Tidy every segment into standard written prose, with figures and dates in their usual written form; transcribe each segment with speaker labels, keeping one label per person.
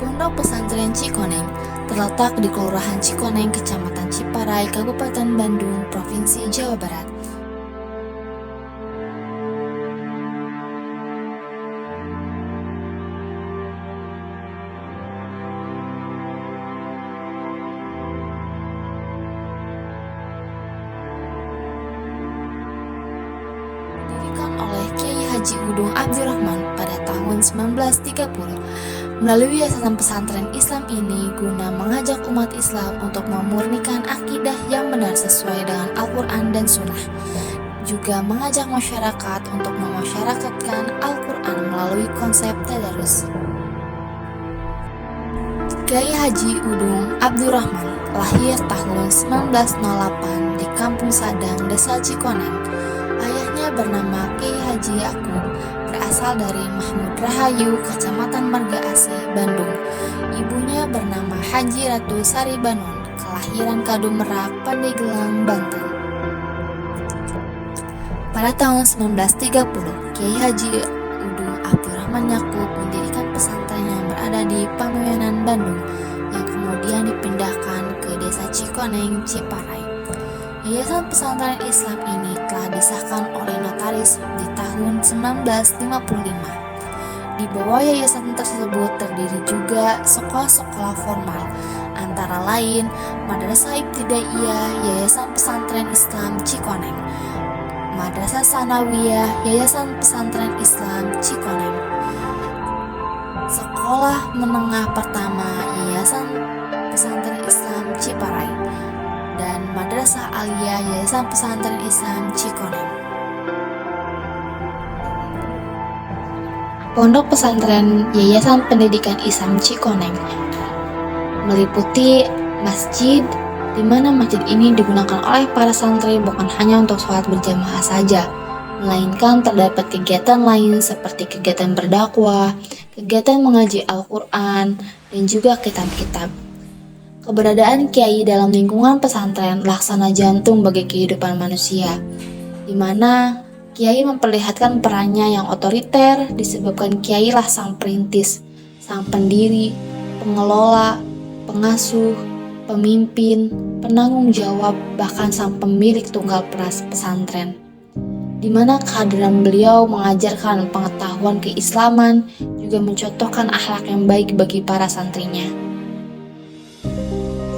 Speaker 1: Pondok Pesantren Cikoneng terletak di Kelurahan Cikoneng, Kecamatan Ciparai, Kabupaten Bandung, Provinsi Jawa Barat. Didirikan oleh Kiai Haji Udung Abdurrahman pada tahun 1930. Melalui yayasan pesantren Islam ini guna mengajak umat Islam untuk memurnikan akidah yang benar sesuai dengan Al-Quran dan Sunnah. Juga mengajak masyarakat untuk memasyarakatkan Al-Quran melalui konsep tadarus. Kiai Haji Udung Abdurrahman lahir tahun 1908 di Kampung Sadang, Desa Cikoneng. Ayahnya bernama Kiai Haji Yakub, berasal dari Mahmud Rahayu, Kecamatan Marga Asih, Bandung. Ibunya bernama Haji Ratu Sari Banon, kelahiran Kadumerak, Pandeglang, Banten. Pada tahun 1930, Kiai Haji Udung Abdurrahman Yakub mendirikan pesantren yang berada di Panoyanan, Bandung, yang kemudian dipindahkan ke Desa Cikoneng, Ciparai. Yayasan pesantren Islam ini telah disahkan oleh notaris di tahun 1955. Di bawah yayasan tersebut terdiri juga sekolah-sekolah formal, antara lain Madrasah Ibtidaiyah Yayasan Pesantren Islam Cikoneng, Madrasah Sanawiyah Yayasan Pesantren Islam Cikoneng, Sekolah Menengah Pertama Yayasan Pesantren Islam Ciparai, dan Madrasah Aliyah Yayasan Pesantren Islam Cikoneng. Pondok Pesantren Yayasan Pendidikan Islam Cikoneng meliputi masjid, di mana masjid ini digunakan oleh para santri bukan hanya untuk sholat berjamaah saja, melainkan terdapat kegiatan lain seperti kegiatan berdakwah, kegiatan mengaji Al-Quran, dan juga kitab-kitab. Keberadaan kiai dalam lingkungan pesantren laksana jantung bagi kehidupan manusia, di mana kiai memperlihatkan perannya yang otoriter disebabkan kiailah sang perintis, sang pendiri, pengelola, pengasuh, pemimpin, penanggung jawab, bahkan sang pemilik tunggal peras pesantren, di mana kehadiran beliau mengajarkan pengetahuan keislaman, juga mencontohkan akhlak yang baik bagi para santrinya.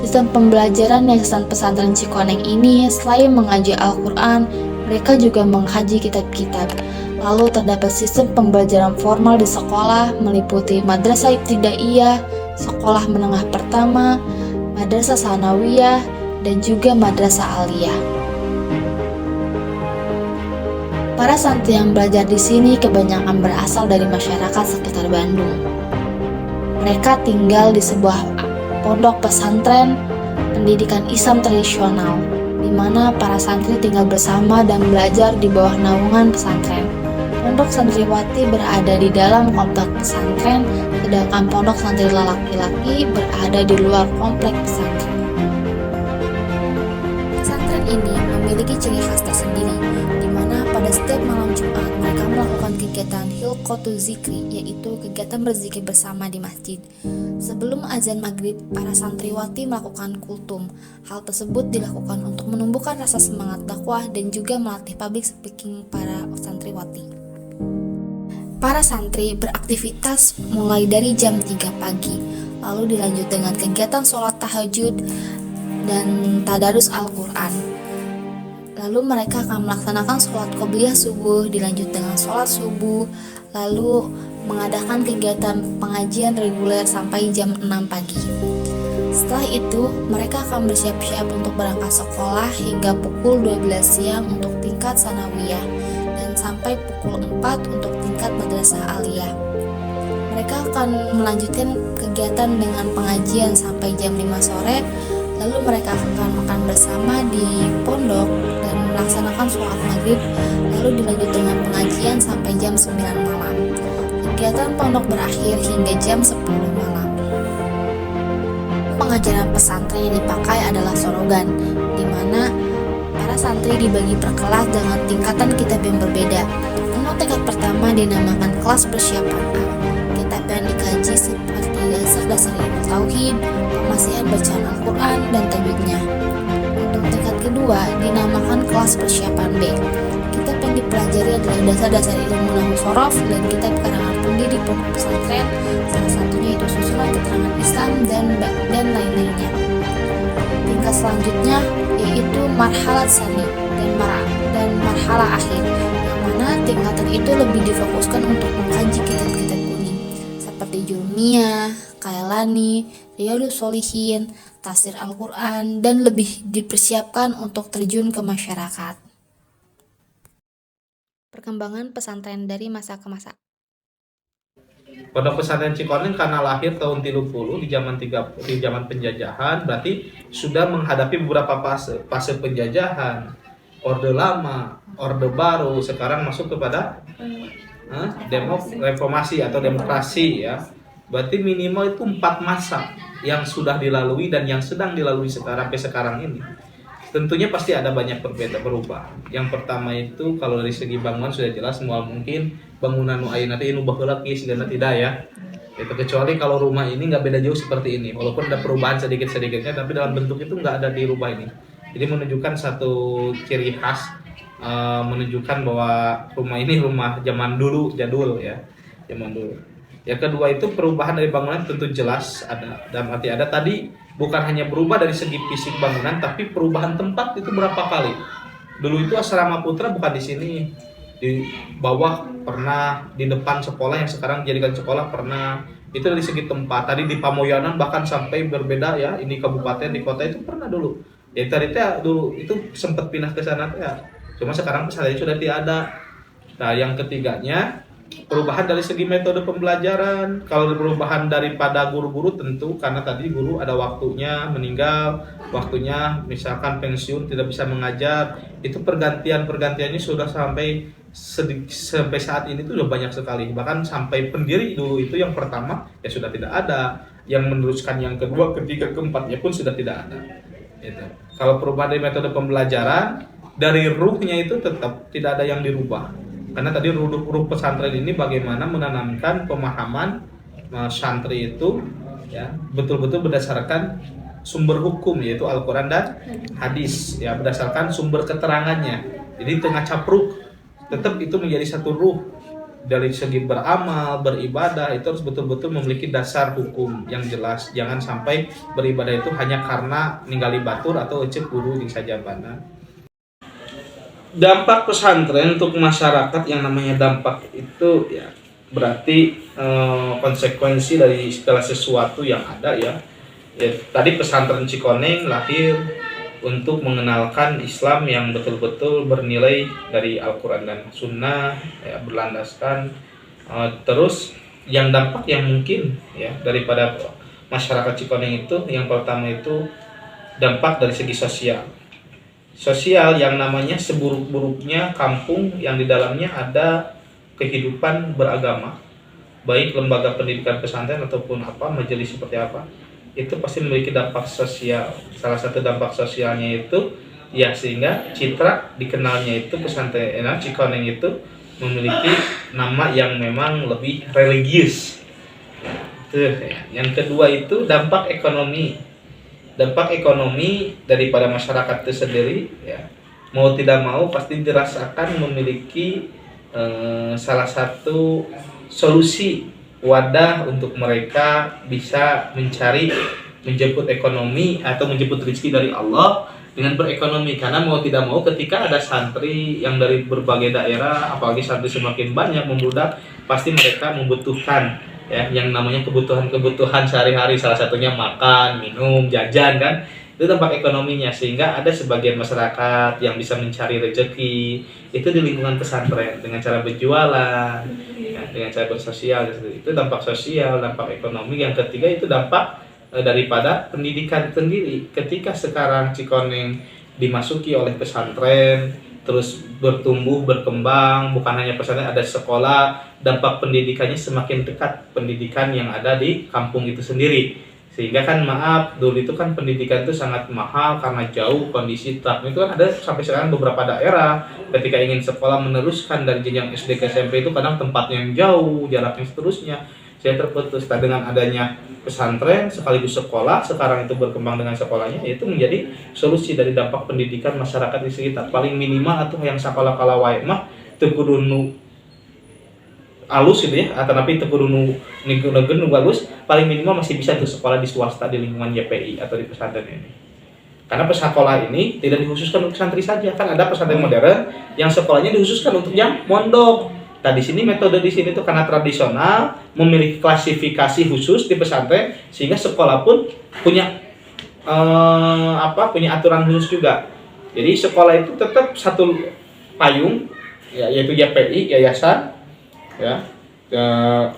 Speaker 1: Sistem pembelajaran Yayasan Pesantren Cikoneng ini selain mengaji Al-Quran, mereka juga mengkaji kitab-kitab. Lalu terdapat sistem pembelajaran formal di sekolah meliputi Madrasah Ibtidaiyah, Sekolah Menengah Pertama, Madrasah Sanawiyah, dan juga Madrasah Aliyah. Para santri yang belajar di sini kebanyakan berasal dari masyarakat sekitar Bandung. Mereka tinggal di sebuah pondok pesantren pendidikan Islam tradisional, di mana para santri tinggal bersama dan belajar di bawah naungan pesantren. Pondok santriwati berada di dalam komplek pesantren, sedangkan pondok santri laki-laki berada di luar komplek pesantren. Pesantren ini memiliki ciri khas tersendiri, di mana pada setiap malam Jumat mereka melakukan kegiatan Hilqatul Zikri, yaitu kegiatan berzikir bersama di masjid. Sebelum azan maghrib, para santriwati melakukan kultum. Hal tersebut dilakukan untuk menumbuhkan rasa semangat dakwah dan juga melatih public speaking para santriwati. Para santri beraktivitas mulai dari jam 3 pagi, lalu dilanjut dengan kegiatan sholat tahajud dan tadarus Al-Quran. Lalu mereka akan melaksanakan sholat qobliyah subuh, dilanjut dengan sholat subuh, lalu mengadakan kegiatan pengajian reguler sampai jam 6 pagi. Setelah itu, mereka akan bersiap-siap untuk berangkat sekolah hingga pukul 12 siang untuk tingkat sanawiyah dan sampai pukul 4 untuk tingkat madrasah aliyah. Mereka akan melanjutkan kegiatan dengan pengajian sampai jam 5 sore, lalu mereka akan makan bersama di pondok dan melaksanakan sholat maghrib, lalu dilanjut dengan pengajian sampai jam 9 malam. Kegiatan pondok berakhir hingga jam 10 malam. Pengajaran pesantren yang dipakai adalah sorogan, di mana para santri dibagi per kelas dengan tingkatan kitab yang berbeda. Untuk tingkat pertama dinamakan kelas persiapan A. Kitab yang dikaji seperti dasar dasar ilmu tauhid, pemasihan bacaan Al-Quran, dan tajwidnya. Untuk tingkat kedua dinamakan kelas persiapan B. Kitab yang dipelajari adalah dasar-dasar ilmu nahwu sorof dan kitab karangan pendiri pondok pesantren, salah satunya itu susunan keterangan Islam dan lain-lainnya. Tingkat selanjutnya yaitu marhalat sani dan marhalah akhir, yang mana tingkatan itu lebih difokuskan untuk mengkaji kitab-kitab kuning seperti Jurumiyah, Kailani, Riyadhus Shalihin, tafsir Al-Quran, dan lebih dipersiapkan untuk terjun ke masyarakat. Perkembangan pesantren dari masa ke masa.
Speaker 2: Pondok Pesantren Cikoneng karena lahir tahun 30 di zaman penjajahan, berarti sudah menghadapi beberapa fase penjajahan, orde lama, orde baru, sekarang masuk kepada reformasi atau demokrasi ya. Berarti minimal itu 4 masa yang sudah dilalui dan yang sedang dilalui sampai sekarang ini. Tentunya pasti ada banyak berubah. Yang pertama itu kalau dari segi bangunan sudah jelas semua mungkin bangunan nu ayeuna teh nu baheula kieu sigana tidak ya. Itu kecuali kalau rumah ini nggak beda jauh seperti ini. Walaupun ada perubahan sedikit-sedikitnya tapi dalam bentuk itu nggak ada di rumah ini. Jadi menunjukkan satu ciri khas, menunjukkan bahwa rumah ini rumah zaman dulu, jadul ya. Zaman dulu. Yang kedua itu perubahan dari bangunan tentu jelas ada. Dalam arti ada tadi bukan hanya berubah dari segi fisik bangunan, tapi perubahan tempat itu berapa kali. Dulu itu asrama putra bukan di sini, di bawah pernah, di depan sekolah yang sekarang dijadikan sekolah pernah. Itu dari segi tempat. Tadi di Pamoyanan bahkan sampai berbeda ya, ini kabupaten di kota itu pernah dulu. Ya tadi dulu itu sempat pindah ke sana ya. Cuma sekarang pesantren sudah tidak ada. Nah, yang ketiganya perubahan dari segi metode pembelajaran. Kalau perubahan daripada guru-guru tentu karena tadi guru ada waktunya meninggal, waktunya misalkan pensiun tidak bisa mengajar, itu pergantiannya sudah sampai saat ini tuh udah banyak sekali. Bahkan sampai pendiri dulu itu yang pertama ya sudah tidak ada, yang meneruskan yang kedua, ketiga, keempatnya pun sudah tidak ada. Gitu. Kalau perubahan dari metode pembelajaran, dari ruhnya itu tetap tidak ada yang dirubah. Karena tadi ruh pesantren ini bagaimana menanamkan pemahaman santri itu ya betul-betul berdasarkan sumber hukum yaitu Al-Quran dan hadis ya, berdasarkan sumber keterangannya. Jadi tengah capruk tetap itu menjadi satu ruh. Dari segi beramal, beribadah itu harus betul-betul memiliki dasar hukum yang jelas. Jangan sampai beribadah itu hanya karena ninggali batur atau ecek guru di sajabana. Dampak pesantren untuk masyarakat, yang namanya dampak itu ya berarti konsekuensi dari segala sesuatu yang ada ya. Tadi pesantren Cikoneng lahir untuk mengenalkan Islam yang betul-betul bernilai dari Al-Quran dan Sunnah ya, berlandaskan terus yang dampak yang mungkin ya daripada masyarakat Cikoneng itu yang pertama itu dampak dari segi sosial yang namanya seburuk-buruknya kampung yang di dalamnya ada kehidupan beragama, baik lembaga pendidikan pesantren ataupun majelis seperti apa, itu pasti memiliki dampak sosial. Salah satu dampak sosialnya itu ya sehingga citra dikenalnya itu pesantren Cikoneng itu memiliki nama yang memang lebih religius. Yang kedua itu dampak ekonomi. Dampak ekonomi daripada masyarakat itu sendiri ya mau tidak mau pasti dirasakan memiliki salah satu solusi wadah untuk mereka bisa menjemput ekonomi atau menjemput rezeki dari Allah dengan berekonomi. Karena mau tidak mau ketika ada santri yang dari berbagai daerah, apalagi santri semakin banyak membludak, pasti mereka membutuhkan ya yang namanya kebutuhan sehari-hari, salah satunya makan, minum, jajan kan. Itu dampak ekonominya, sehingga ada sebagian masyarakat yang bisa mencari rezeki itu di lingkungan pesantren dengan cara berjualan ya, dengan cara bersosial. Itu dampak sosial, dampak ekonomi. Yang ketiga itu dampak daripada pendidikan sendiri. Ketika sekarang Cikoneng dimasuki oleh pesantren, terus bertumbuh, berkembang, bukan hanya pesantren, ada sekolah, dampak pendidikannya semakin dekat pendidikan yang ada di kampung itu sendiri. Sehingga kan dulu itu kan pendidikan itu sangat mahal karena jauh kondisi itu kan ada sampai sekarang beberapa daerah ketika ingin sekolah meneruskan dari jenjang SD ke SMP itu kadang tempatnya yang jauh, jaraknya seterusnya. saya terputus. Nah, dengan adanya pesantren sekaligus sekolah, sekarang itu berkembang dengan sekolahnya, itu menjadi solusi dari dampak pendidikan masyarakat di sekitar. Paling minimal atau yang sekolah kala wae mah teu kudu nu alus gitu ya, atau tapi teu kudu nu nu bagus, paling minimal masih bisa tuh sekolah di swasta di lingkungan YPI atau di pesantren ini. Karena sekolah ini tidak dikhususkan untuk santri saja, kan ada pesantren modern yang sekolahnya dikhususkan untuk yang mondok. Nah, di sini metode di sini tuh karena tradisional, memiliki klasifikasi khusus di pesantren sehingga sekolah pun punya punya aturan khusus juga. Jadi sekolah itu tetap satu payung ya, yaitu YPI, yayasan ya.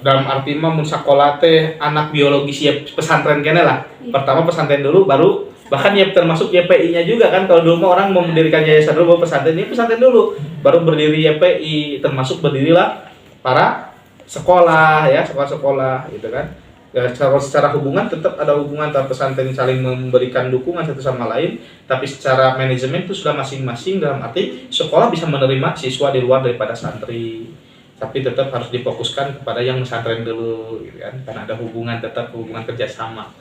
Speaker 2: Dalam arti mah mun sekolah teh anak biologis ya pesantren kene lah. Pertama pesantren dulu baru bahkan ya termasuk YPI-nya juga kan. Kalau dulu mah orang mau mendirikan yayasan dulu baru pesantren, ini pesantren dulu baru berdiri YPI, termasuk berdirilah para sekolah ya, sekolah-sekolah gitu kan. Ya, secara hubungan tetap ada hubungan antara pesantren saling memberikan dukungan satu sama lain, tapi secara manajemen itu sudah masing-masing, dalam arti sekolah bisa menerima siswa di luar daripada santri, tapi tetap harus difokuskan kepada yang pesantren dulu gitu kan, karena ada hubungan, tetap hubungan kerjasama.